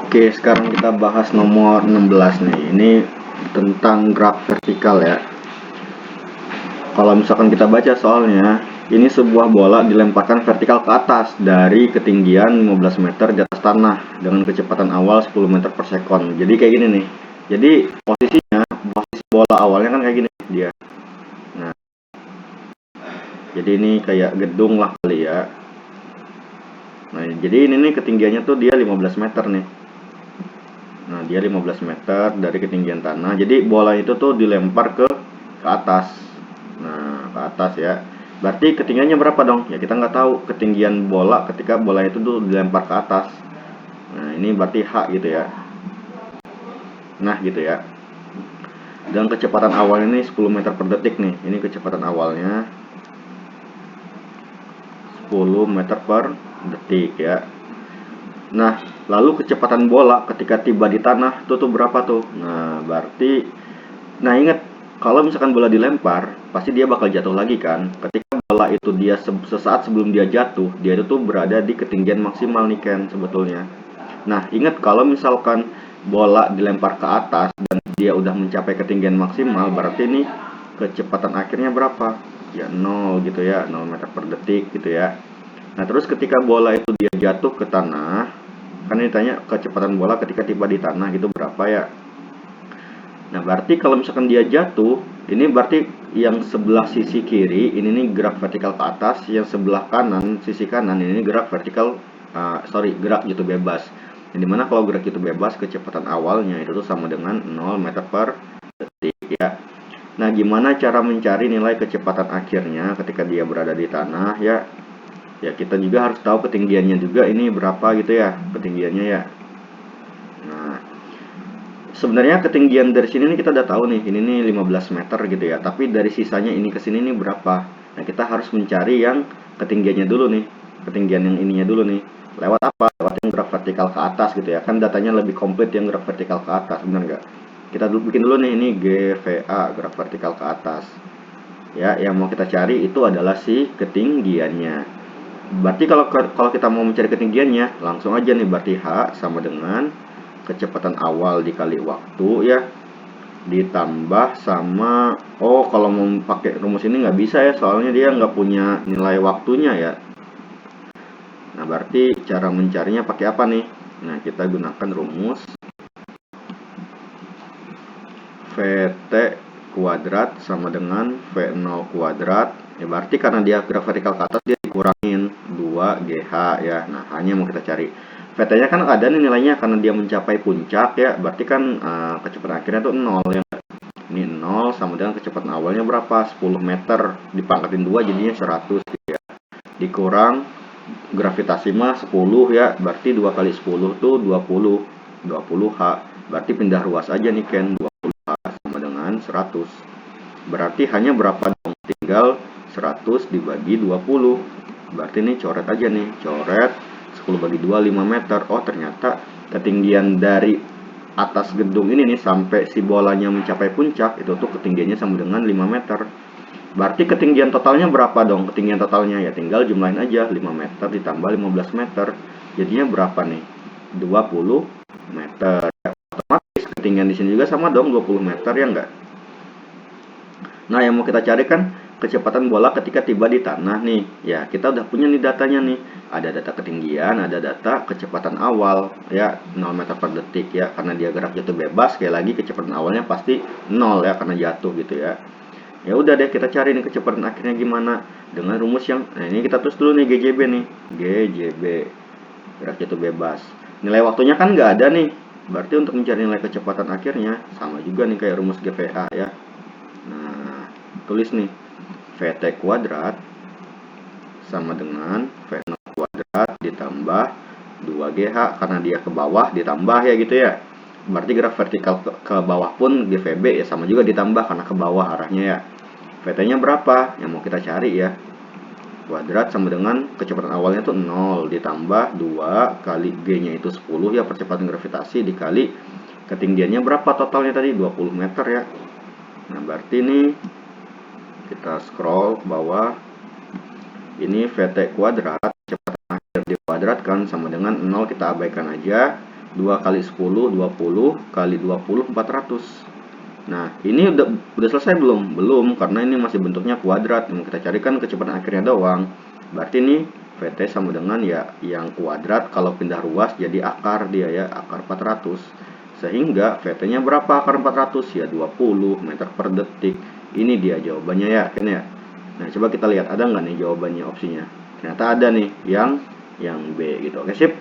Oke, sekarang kita bahas nomor 16 nih. Ini tentang gerak vertikal ya. Kalau misalkan kita baca soalnya, ini sebuah bola dilemparkan vertikal ke atas dari ketinggian 15 meter di atas tanah dengan kecepatan awal 10 meter per sekon. Jadi kayak gini nih. Jadi posisi bola awalnya kan kayak gini dia. Nah, jadi ini kayak gedung lah kali ya. Nah, jadi ini nih ketinggiannya tuh dia 15 meter nih. Nah, dia 15 meter dari ketinggian tanah. Jadi bola itu tuh dilempar ke atas. Nah, ke atas ya. Berarti ketinggiannya berapa dong? Ya kita nggak tahu ketinggian bola ketika bola itu tuh dilempar ke atas. Nah, ini berarti H gitu ya. Nah, gitu ya. Dan kecepatan awalnya ini 10 meter per detik nih. Ini kecepatan awalnya 10 meter per detik ya. Nah, lalu kecepatan bola ketika tiba di tanah tuh berapa tuh? Nah, berarti ingat kalau misalkan bola dilempar, pasti dia bakal jatuh lagi kan. Ketika bola itu dia sesaat sebelum dia jatuh, dia itu tuh berada di ketinggian maksimal nih Ken sebetulnya. Nah, ingat kalau misalkan bola dilempar ke atas dan dia udah mencapai ketinggian maksimal, berarti nih kecepatan akhirnya berapa? Ya 0 gitu ya, 0 meter per detik gitu ya. Nah, terus ketika bola itu dia jatuh ke tanah, kan ini tanya kecepatan bola ketika tiba di tanah gitu berapa ya. Nah, berarti kalau misalkan dia jatuh, ini berarti yang sebelah sisi kiri ini nih gerak vertikal ke atas, yang sebelah kanan, sisi kanan ini gerak vertikal, gerak jatuh bebas. Yang dimana kalau gerak jatuh bebas kecepatan awalnya itu tuh sama dengan 0 meter per detik ya. Nah, gimana cara mencari nilai kecepatan akhirnya ketika dia berada di tanah ya? Ya, kita juga harus tahu ketinggiannya juga ini berapa gitu ya, ketinggiannya ya. Nah, sebenarnya ketinggian dari sini nih kita udah tahu nih, ini nih 15 meter gitu ya. Tapi dari sisanya ini ke sini nih berapa? Nah, kita harus mencari yang ketinggiannya dulu nih. Ketinggian yang ininya dulu nih. Lewat apa? Lewat yang gerak vertikal ke atas gitu ya. Kan datanya lebih komplit yang gerak vertikal ke atas, benar nggak? Kita dulu bikin dulu nih, ini GVA, gerak vertikal ke atas. Ya, yang mau kita cari itu adalah si ketinggiannya. Berarti kalau kita mau mencari ketinggiannya, langsung aja nih, berarti H sama dengan kecepatan awal dikali waktu ya, ditambah sama, kalau mau pakai rumus ini nggak bisa ya, soalnya dia nggak punya nilai waktunya ya. Nah, berarti cara mencarinya pakai apa nih? Nah, kita gunakan rumus VT kuadrat sama dengan V0 kuadrat. Ya, berarti karena dia gerak vertikal ke atas, dia dikurangin 2GH ya. Nah, hanya mau kita cari VT-nya kan ada nih nilainya karena dia mencapai puncak ya. Berarti kan kecepatan akhirnya tuh 0 ya. Ini 0 sama dengan kecepatan awalnya berapa? 10 meter dipangkatin 2 jadinya 100 ya. Dikurang gravitasi mah 10 ya. Berarti 2 kali 10 tuh 20. 20H. Berarti pindah ruas aja nih Ken. 20H sama dengan 100. Berarti hanya berapa dong? Tinggal 100 dibagi 20. Berarti nih coret aja nih. Coret 10 bagi 2 5 meter. Oh, ternyata ketinggian dari atas gedung ini nih sampai si bolanya mencapai puncak itu tuh ketinggiannya sama dengan 5 meter. Berarti ketinggian totalnya berapa dong? Ketinggian totalnya ya tinggal jumlahin aja, 5 meter ditambah 15 meter. Jadinya berapa nih? 20 meter. Otomatis ketinggian di sini juga sama dong, 20 meter ya enggak? Nah, yang mau kita cari kan kecepatan bola ketika tiba di tanah nih. Ya, kita udah punya nih datanya nih. Ada data ketinggian, ada data kecepatan awal ya, 0 meter per detik ya. Karena dia gerak jatuh bebas, sekali lagi kecepatan awalnya pasti 0 ya karena jatuh gitu ya. Ya udah deh, kita cari nih kecepatan akhirnya gimana dengan rumus yang ini kita tulis dulu nih, GJB nih. GJB, gerak jatuh bebas. Nilai waktunya kan nggak ada nih. Berarti untuk mencari nilai kecepatan akhirnya sama juga nih kayak rumus GVA ya. Nah, tulis nih, VT kuadrat sama dengan V0 kuadrat ditambah 2GH karena dia ke bawah ditambah ya gitu ya. Berarti gerak vertikal ke bawah pun GVB ya sama juga ditambah karena ke bawah arahnya ya. VT-nya berapa? Yang mau kita cari ya. Kuadrat sama dengan kecepatan awalnya itu 0 ditambah 2 kali G-nya itu 10 ya, percepatan gravitasi dikali ketinggiannya berapa totalnya tadi? 20 meter ya. Nah, berarti ini kita scroll ke bawah. Ini VT kuadrat, kecepatan akhir dikuadratkan sama dengan 0, kita abaikan aja, 2 kali 10, 20 kali 20, 400. Nah, ini udah selesai belum? Belum, karena ini masih bentuknya kuadrat. Yang kita carikan kecepatan akhirnya doang. Berarti ini VT sama dengan ya yang kuadrat, kalau pindah ruas jadi akar dia ya, akar 400. Sehingga VT-nya berapa akar 400? Ya 20 meter per detik. Ini dia jawabannya ya, kan ya. Nah, coba kita lihat ada nggak nih jawabannya opsinya. Ternyata ada nih yang B gitu. Oke, sip.